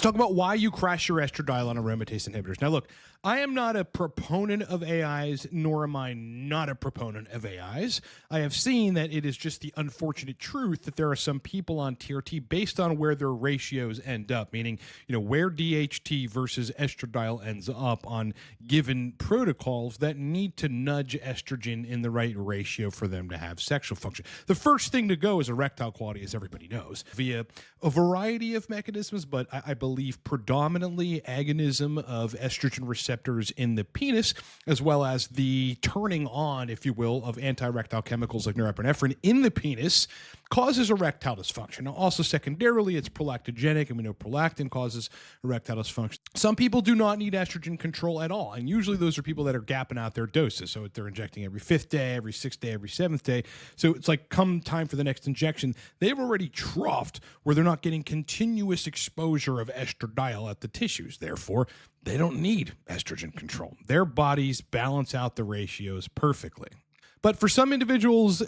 talk about why you crash your estradiol on aromatase inhibitors. Now, look, I am not a proponent of AIs, nor am I not a proponent of AIs. I have seen that it is just the unfortunate truth that there are some people on TRT based on where their ratios end up, meaning, where DHT versus estradiol ends up on given protocols that need to nudge estrogen in the right ratio for them to have sexual function. The first thing to go is erectile quality, as everybody knows, via a variety of mechanisms, but I believe predominantly agonism of estrogen receptors in the penis, as well as the turning on, if you will, of anti-erectile chemicals like norepinephrine in the penis causes erectile dysfunction. Now, also secondarily, it's prolactogenic, and we know prolactin causes erectile dysfunction. Some people do not need estrogen control at all, and usually those are people that are gapping out their doses. So they're injecting every 5th day, every 6th day, every 7th day. So it's like come time for the next injection, they've already troughed where they're not getting continuous exposure of estradiol at the tissues. Therefore, they don't need estrogen control. Their bodies balance out the ratios perfectly. But for some individuals,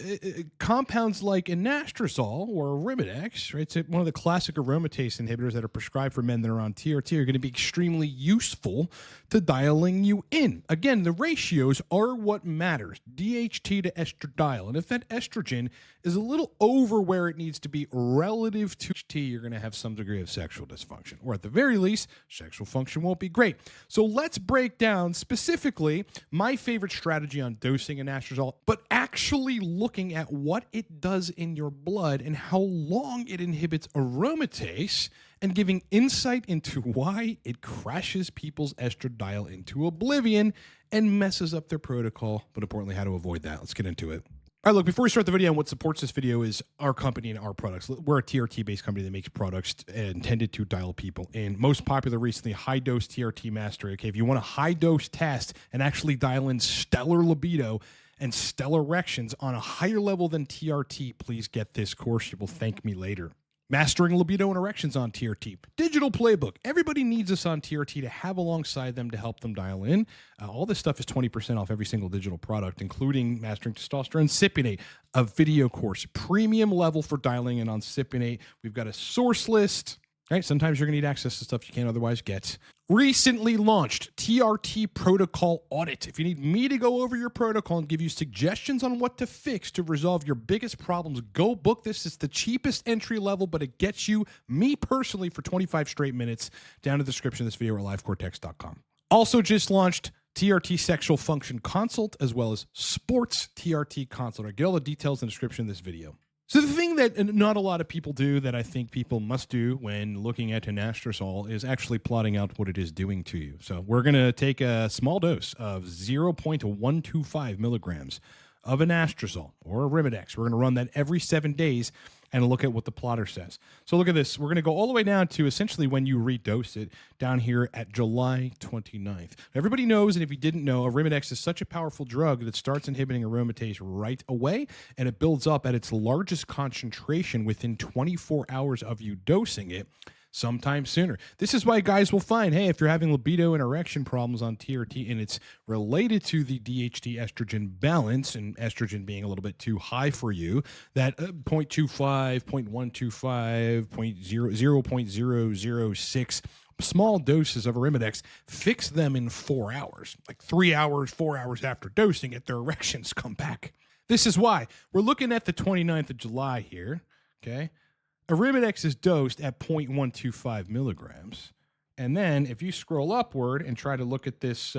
compounds like anastrozole or Arimidex, right, it's one of the classic aromatase inhibitors that are prescribed for men that are on TRT, are going to be extremely useful to dialing you in. Again, the ratios are what matters, DHT to estradiol. And if that estrogen is a little over where it needs to be relative to T, you're going to have some degree of sexual dysfunction. Or at the very least, sexual function won't be great. So let's break down specifically my favorite strategy on dosing anastrozole, but actually looking at what it does in your blood and how long it inhibits aromatase, and giving insight into why it crashes people's estradiol into oblivion and messes up their protocol, but importantly, how to avoid that. Let's get into it. All right, look, before we start the video, what supports this video is our company and our products. We're a TRT-based company that makes products intended to dial people in. Most popular recently, high-dose TRT Mastery. Okay, if you want a high-dose test and actually dial in stellar libido and stellar erections on a higher level than TRT, please get this course. You will thank me later. Mastering libido and erections on TRT. Digital playbook. Everybody needs us on TRT to have alongside them to help them dial in. All this stuff is 20% off every single digital product, including Mastering Testosterone, Cypionate, a video course, premium level for dialing in on Cypionate. We've got a source list. Right? Sometimes you're going to need access to stuff you can't otherwise get. Recently launched TRT Protocol Audit. If you need me to go over your protocol and give you suggestions on what to fix to resolve your biggest problems, go book this. It's the cheapest entry level, but it gets you, me personally, for 25 straight minutes. Down in the description of this video at livecortex.com. Also just launched TRT Sexual Function Consult, as well as Sports TRT Consult. I'll get all the details in the description of this video. So the thing that not a lot of people do that I think people must do when looking at anastrozole is actually plotting out what it is doing to you. So we're going to take a small dose of 0.125 milligrams of anastrozole or Arimidex. We're going to run that every 7 days and look at what the plotter says. So look at this. We're going to go all the way down to essentially when you redose it down here at July 29th. Everybody knows, and if you didn't know, Arimidex is such a powerful drug that it starts inhibiting aromatase right away, and it builds up at its largest concentration within 24 hours of you dosing it, sometimes sooner. This is why guys will find, hey, if you're having libido and erection problems on TRT and it's related to the DHT estrogen balance and estrogen being a little bit too high for you, that 0.25, 0.125, 0.006 small doses of Arimidex fix them in 4 hours, like 3 hours, 4 hours after dosing it, their erections come back. This is why we're looking at the 29th of July here, okay? Arimidex is dosed at 0.125 milligrams. And then if you scroll upward and try to look at this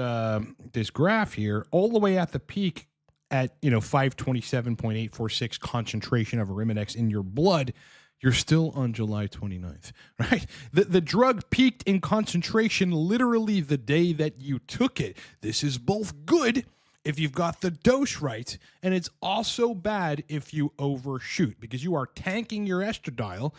this graph here, all the way at the peak at 527.846 concentration of Arimidex in your blood, you're still on July 29th, right? The drug peaked in concentration literally the day that you took it. This is both good if you've got the dose right, and it's also bad if you overshoot, because you are tanking your estradiol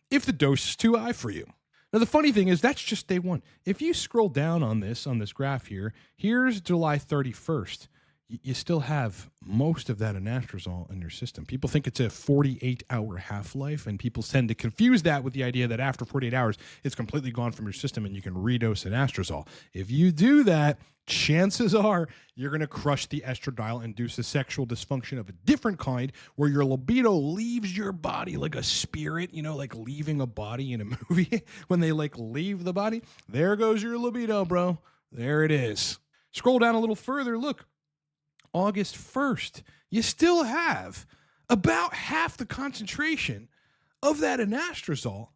if the dose is too high for you. Now, the funny thing is that's just day one. If you scroll down on this graph here, here's July 31st. you still have most of that anastrozole in your system. People think it's a 48-hour half-life, and people tend to confuse that with the idea that after 48 hours, it's completely gone from your system and you can redose anastrozole. If you do that, chances are you're going to crush the estradiol, induce a sexual dysfunction of a different kind where your libido leaves your body like a spirit, like leaving a body in a movie. When they leave the body, there goes your libido, bro. There it is. Scroll down a little further. Look, August 1st, you still have about half the concentration of that anastrozole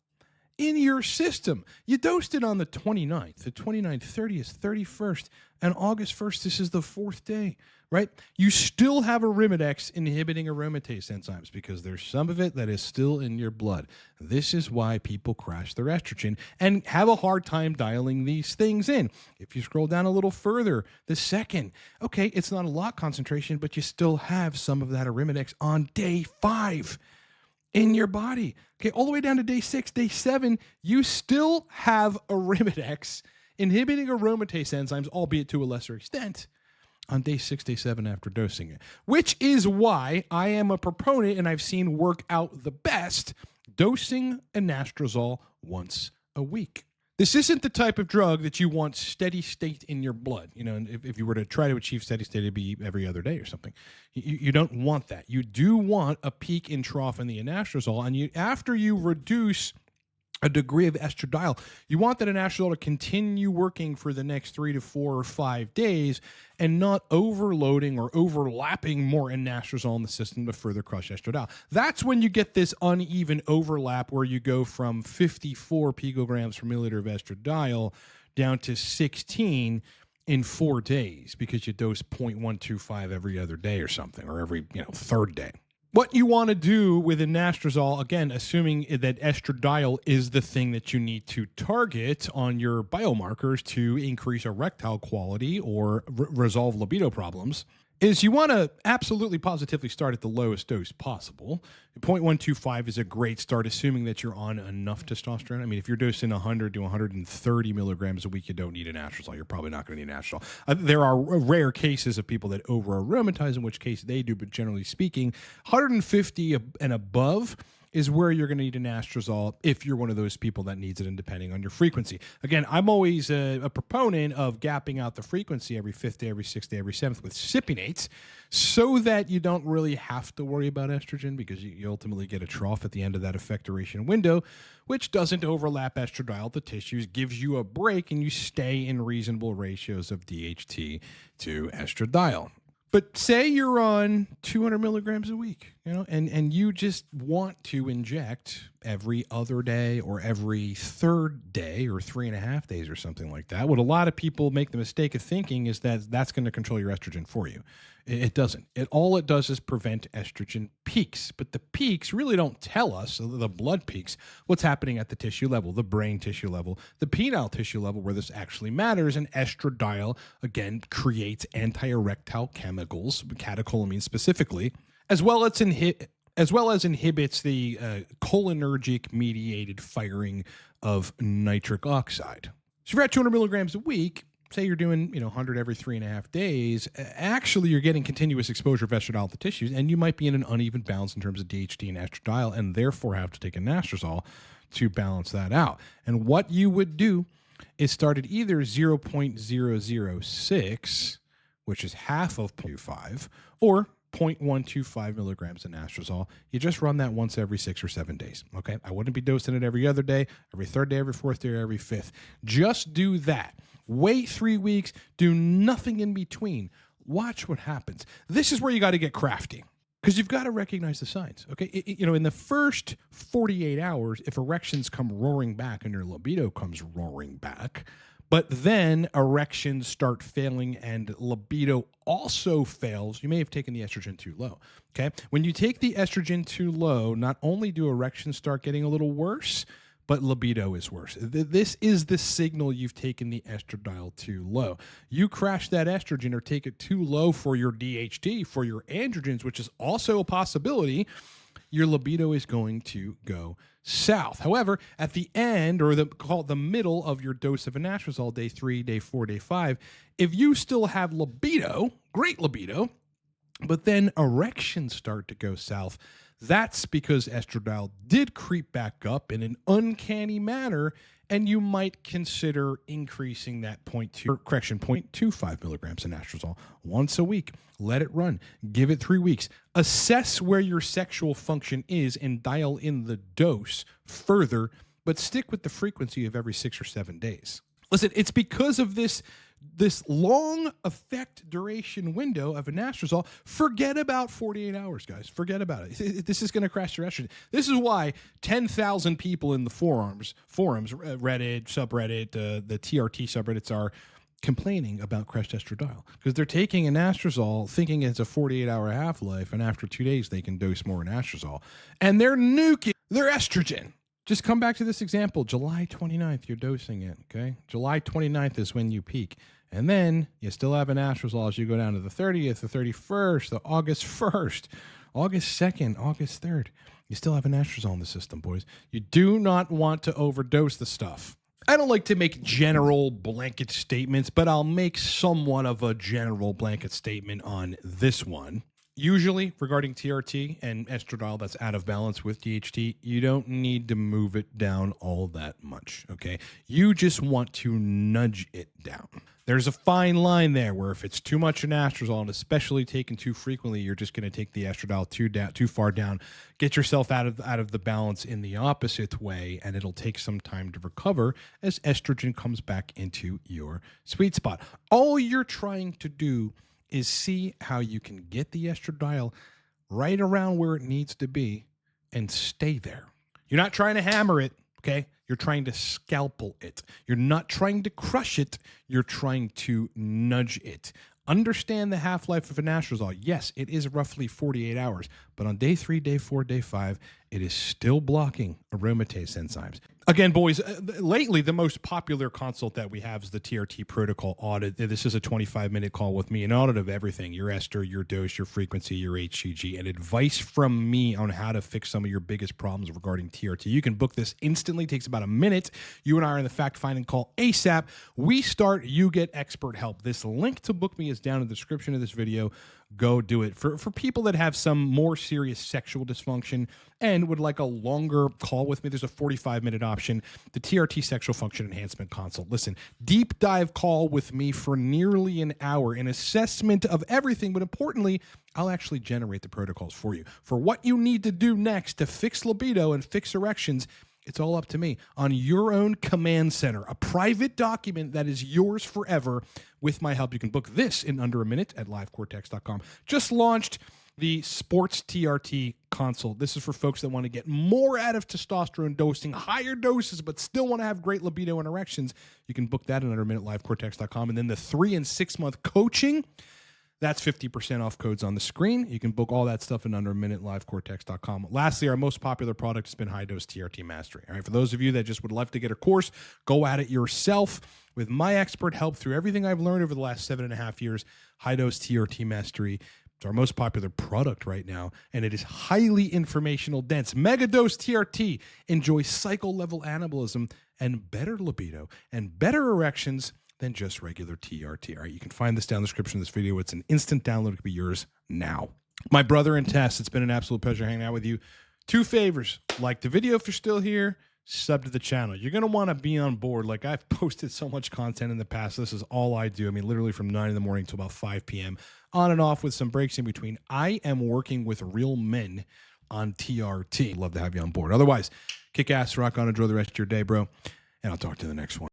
in your system. You dosed it on the 29th, the 29th, 30th, 31st, and August 1st, this is the 4th day, right? You still have Arimidex inhibiting aromatase enzymes because there's some of it that is still in your blood. This is why people crash their estrogen and have a hard time dialing these things in. If you scroll down a little further, the second, okay, it's not a lot concentration, but you still have some of that Arimidex on day 5 in your body. Okay, all the way down to day 6, day 7, you still have Arimidex inhibiting aromatase enzymes, albeit to a lesser extent, on day 6, day 7 after dosing it, which is why I am a proponent, and I've seen work out the best, dosing anastrozole once a week. This isn't the type of drug that you want steady state in your blood. And if you were to try to achieve steady state, it'd be every other day or something. You don't want that. You do want a peak and trough in the anastrozole, and after you reduce a degree of estradiol, you want that anastrozole to continue working for the next 3 to 4 or 5 days and not overloading or overlapping more anastrozole in the system to further crush estradiol. That's when you get this uneven overlap where you go from 54 picograms per milliliter of estradiol down to 16 in 4 days because you dose 0.125 every other day or something, or every third day. What you want to do with anastrozole, again, assuming that estradiol is the thing that you need to target on your biomarkers to increase erectile quality or resolve libido problems, is you want to absolutely positively start at the lowest dose possible. 0.125 is a great start, assuming that you're on enough testosterone. I mean, if you're dosing 100 to 130 milligrams a week, you don't need anastrozole. You're probably not going to need anastrozole. There are rare cases of people that over-aromatize, in which case they do, but generally speaking, 150 and above is where you're going to need anastrozole if you're one of those people that needs it, and depending on your frequency. Again, I'm always a proponent of gapping out the frequency every 5th day, every 6th day, every 7th with cypionates so that you don't really have to worry about estrogen because you ultimately get a trough at the end of that effect duration window, which doesn't overlap estradiol at the tissues, gives you a break, and you stay in reasonable ratios of DHT to estradiol. But say you're on 200 milligrams a week, and you just want to inject every other day or every third day or 3.5 days or something like that. What a lot of people make the mistake of thinking is that that's going to control your estrogen for you. It doesn't. All it does is prevent estrogen peaks. But the peaks really don't tell us, the blood peaks, what's happening at the tissue level, the brain tissue level, the penile tissue level, where this actually matters. And estradiol, again, creates anti-erectile chemicals, catecholamines specifically, as well as inhibits the cholinergic mediated firing of nitric oxide. So if you're at 200 milligrams a week, say you're doing 100 every 3.5 days, actually you're getting continuous exposure of estradiol to tissues, and you might be in an uneven balance in terms of DHT and estradiol, and therefore have to take anastrozole to balance that out. And what you would do is start at either 0.006, which is half of 0.5, or 0.125 milligrams of anastrozole. You just run that once every 6 or 7 days. Okay, I wouldn't be dosing it every other day, every third day, every fourth day, or every fifth. Just do that. Wait 3 weeks. Do nothing in between. Watch what happens. This is where you got to get crafty, because you've got to recognize the signs. Okay, in the first 48 hours, if erections come roaring back and your libido comes roaring back, but then erections start failing and libido also fails, you may have taken the estrogen too low. Okay, when you take the estrogen too low, not only do erections start getting a little worse, but libido is worse. This is the signal you've taken the estradiol too low. You crash that estrogen or take it too low for your DHT, for your androgens, which is also a possibility. your libido is going to go south. However, at the end, or call it the middle of your dose of anastrozole, day 3, day 4, day 5, if you still have libido, great libido, but then erections start to go south, that's because estradiol did creep back up in an uncanny manner, and you might consider increasing that 0.25 milligrams of anastrozole once a week. Let it run. Give it 3 weeks. Assess where your sexual function is and dial in the dose further, but stick with the frequency of every 6 or 7 days. Listen, it's because of this long effect duration window of anastrozole. Forget about 48 hours, guys. Forget about it. This is going to crash your estrogen. This is why 10,000 people in the forums, Reddit, subreddit, the TRT subreddits are complaining about crashed estradiol, because they're taking anastrozole thinking it's a 48-hour half-life, and after 2 days they can dose more anastrozole, and they're nuking their estrogen. Just come back to this example. July 29th, you're dosing it, okay? July 29th is when you peak. And then you still have anastrozole as you go down to the 30th, the 31st, the August 1st, August 2nd, August 3rd. You still have anastrozole in the system, boys. You do not want to overdose the stuff. I don't like to make general blanket statements, but I'll make somewhat of a general blanket statement on this one. Usually, regarding TRT and estradiol that's out of balance with DHT, you don't need to move it down all that much, okay? You just want to nudge it down. There's a fine line there where if it's too much anastrozole, and especially taken too frequently, you're just going to take the estradiol too far down, get yourself out of the balance in the opposite way, and it'll take some time to recover as estrogen comes back into your sweet spot. All you're trying to do is see how you can get the estradiol right around where it needs to be and stay there. You're not trying to hammer it, okay? You're trying to scalpel it. You're not trying to crush it. You're trying to nudge it. Understand the half-life of anastrozole. Yes, it is roughly 48 hours, but on day 3, day 4, day 5, it is still blocking aromatase enzymes. Again, boys, lately the most popular consult that we have is the TRT protocol audit. This is a 25-minute call with me, an audit of everything, your ester, your dose, your frequency, your HCG, and advice from me on how to fix some of your biggest problems regarding TRT. You can book this instantly. It takes about a minute. You and I are in the fact-finding call ASAP. We start, you get expert help. This link to book me is down in the description of this video. Go do it. For people that have some more serious sexual dysfunction and would like a longer call with me, there's a 45-minute option, the TRT Sexual Function Enhancement Consult. Listen, deep dive call with me for nearly an hour, an assessment of everything, but importantly, I'll actually generate the protocols for you. For what you need to do next to fix libido and fix erections, it's all up to me on your own command center, a private document that is yours forever. With my help, you can book this in under a minute at livecortex.com. Just launched the Sports TRT consult. This is for folks that want to get more out of testosterone dosing, higher doses, but still want to have great libido and erections. You can book that in under a minute at livecortex.com. And then the 3 and 6 month coaching, that's 50% off codes on the screen. You can book all that stuff in under a minute, livecortex.com. Lastly, our most popular product has been high-dose TRT Mastery. All right, for those of you that just would love to get a course, go at it yourself. With my expert help through everything I've learned over the last 7.5 years, high-dose TRT Mastery, it's our most popular product right now, and it is highly informational dense. Megadose TRT. Enjoy cycle-level anabolism and better libido and better erections than just regular TRT. All right, you can find this down in the description of this video. It's an instant download. It could be yours now. My brother and Tess, it's been an absolute pleasure hanging out with you. 2 favors. Like the video if you're still here. Sub to the channel. You're going to want to be on board. Like, I've posted so much content in the past. This is all I do. I mean, literally from 9 in the morning to about 5 p.m. on and off with some breaks in between. I am working with real men on TRT. Love to have you on board. Otherwise, kick ass, rock on, enjoy the rest of your day, bro. And I'll talk to you in the next one.